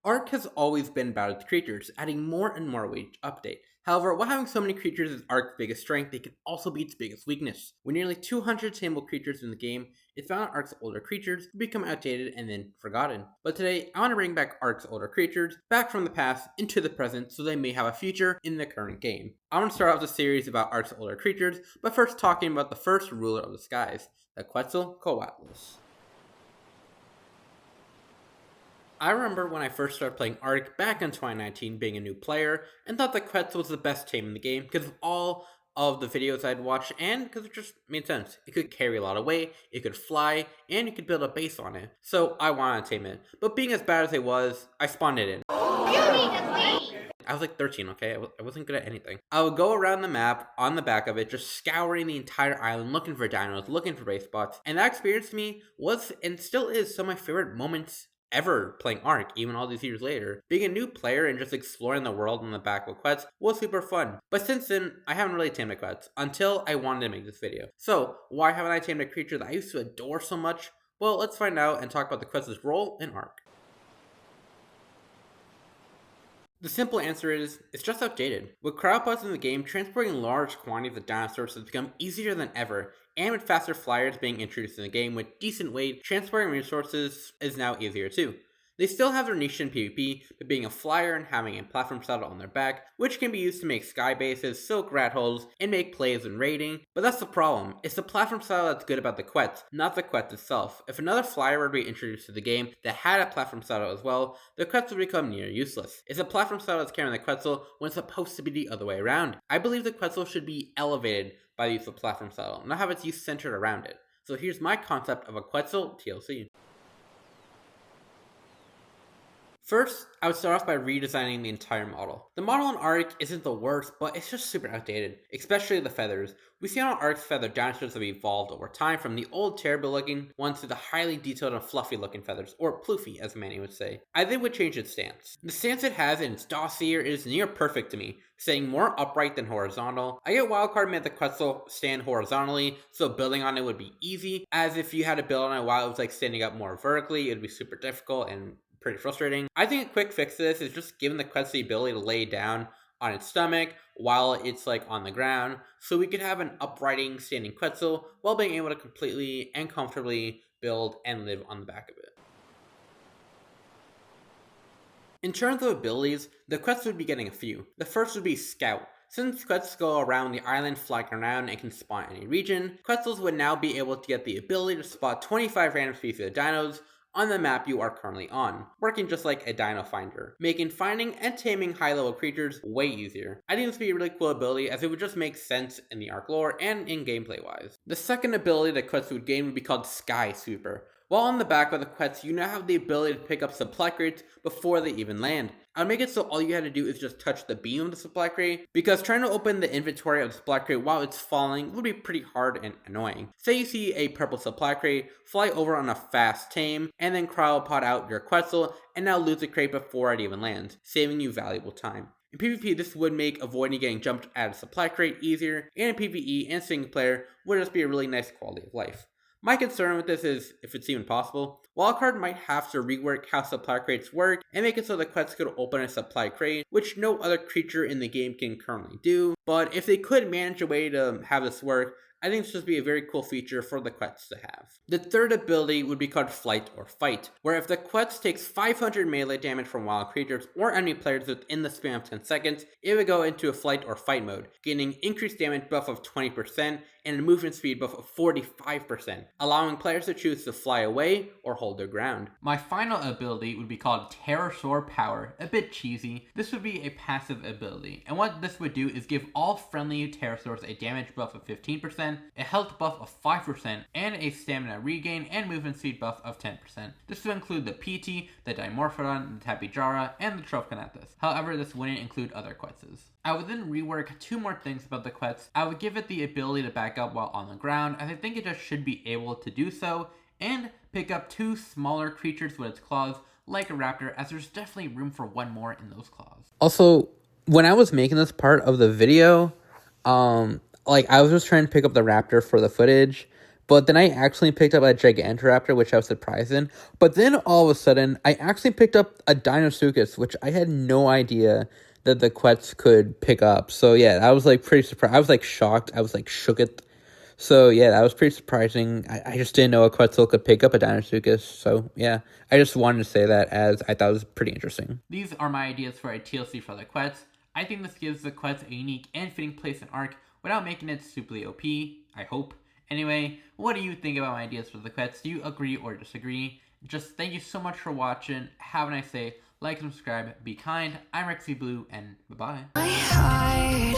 Ark has always been about its creatures, adding more and more with each update. However, while having so many creatures is Ark's biggest strength, it can also be its biggest weakness. With nearly 200 tameable creatures in the game, it found Ark's older creatures would become outdated and then forgotten. But today, I want to bring back Ark's older creatures, back from the past into the present so they may have a future in the current game. I want to start off the series about Ark's older creatures, but first talking about the first ruler of the skies, the Quetzalcoatlus. I remember when I first started playing Ark back in 2019 being a new player and thought that Quetzal was the best tame in the game because of all of the videos I'd watched and because it just made sense. It could carry a lot of weight, it could fly, and you could build a base on it. So I wanted to tame it. But being as bad as it was, I spawned it in. You need to leave! I was like 13, okay? I wasn't good at anything. I would go around the map on the back of it, just scouring the entire island, looking for dinos, looking for base spots. And that experience to me was and still is some of my favorite moments ever playing Ark, even all these years later. Being a new player and just exploring the world on the back of Quetz was super fun. But since then, I haven't really tamed a Quetz until I wanted to make this video. So, why haven't I tamed a creature that I used to adore so much? Well, let's find out and talk about the Quetz's role in Ark. The simple answer is, it's just outdated. With cryopods in the game, transporting large quantities of dinosaurs has become easier than ever, and with faster flyers being introduced in the game with decent weight, transporting resources is now easier too. They still have their niche in PvP, but being a flyer and having a platform saddle on their back, which can be used to make sky bases, silk rat holes, and make plays in raiding. But that's the problem. It's the platform saddle that's good about the Quetz, not the Quetz itself. If another flyer were to be introduced to the game that had a platform saddle as well, the Quetz would become near useless. It's the platform saddle that's carrying the Quetzal when it's supposed to be the other way around. I believe the Quetzal should be elevated by the use of platform saddle, not have its use centered around it. So here's my concept of a Quetzal TLC. First, I would start off by redesigning the entire model. The model in Ark isn't the worst, but it's just super outdated, especially the feathers. We see on Ark's feather dinosaurs have evolved over time from the old terrible looking ones to the highly detailed and fluffy looking feathers, or ploofy as many would say. I think would change its stance. The stance it has in its dossier is near perfect to me, staying more upright than horizontal. I get wildcard made the Quetzal stand horizontally, so building on it would be easy, as if you had to build on it while it was like standing up more vertically, it would be super difficult and pretty frustrating. I think a quick fix to this is just giving the Quetz the ability to lay down on its stomach while it's like on the ground, so we could have an uprighting standing Quetzal while being able to completely and comfortably build and live on the back of it. In terms of abilities, the Quetz would be getting a few. The first would be Scout. Since Quetzals go around the island flying around and can spawn any region, Quetzals would now be able to get the ability to spot 25 random species of dinos on the map you are currently on, working just like a dino finder, making finding and taming high-level creatures way easier. I think this would be a really cool ability as it would just make sense in the Ark lore and in gameplay wise. The second ability that Quetz would gain would be called Sky Sweeper. While on the back of the Quetz, you now have the ability to pick up supply crates before they even land. I would make it so all you had to do is just touch the beam of the supply crate, because trying to open the inventory of the supply crate while it's falling would be pretty hard and annoying. Say you see a purple supply crate, fly over on a fast tame, and then cryopod out your Quetzal, and now lose the crate before it even lands, saving you valuable time. In PvP, this would make avoiding getting jumped at a supply crate easier, and in PvE and single player would just be a really nice quality of life. My concern with this is if it's even possible. Wildcard might have to rework how supply crates work and make it so the Quetz could open a supply crate, which no other creature in the game can currently do. But if they could manage a way to have this work, I think this would be a very cool feature for the Quetz to have. The third ability would be called Flight or Fight, where if the Quetz takes 500 melee damage from wild creatures or enemy players within the span of 10 seconds, it would go into a Flight or Fight mode, gaining increased damage buff of 20% and a movement speed buff of 45%, allowing players to choose to fly away or hold their ground. My final ability would be called Pterosaur Power, a bit cheesy. This would be a passive ability, and what this would do is give all friendly pterosaurs a damage buff of 15%, a health buff of 5%, and a stamina regain and movement speed buff of 10%. This would include the PT, the Dimorphodon, the Tapijara, and the Trophanathus. However, this wouldn't include other Quetzes. I would then rework two more things about the Quetz. I would give it the ability to back up while on the ground, as I think it just should be able to do so, and pick up two smaller creatures with its claws, like a raptor, as there's definitely room for one more in those claws. Also, when I was making this part of the video, I was just trying to pick up the raptor for the footage, But then I actually picked up a Gigantoraptor, which I was surprised in. But then all of a sudden, I actually picked up a Deinosuchus, which I had no idea that the Quetz could pick up. So yeah, I was like pretty surprised. I was like shocked. I was like shook it. So yeah, that was pretty surprising. I just didn't know a Quetzal could pick up a Deinosuchus. So yeah, I just wanted to say that, as I thought it was pretty interesting. These are my ideas for a TLC for the Quetz. I think this gives the Quetz a unique and fitting place in Ark without making it stupidly OP, I hope. Anyway, what do you think about my ideas for the Quetz? Do you agree or disagree? Just thank you so much for watching. Have a nice day. Like and subscribe. Be kind. I'm Rexy Blue, and bye-bye. My heart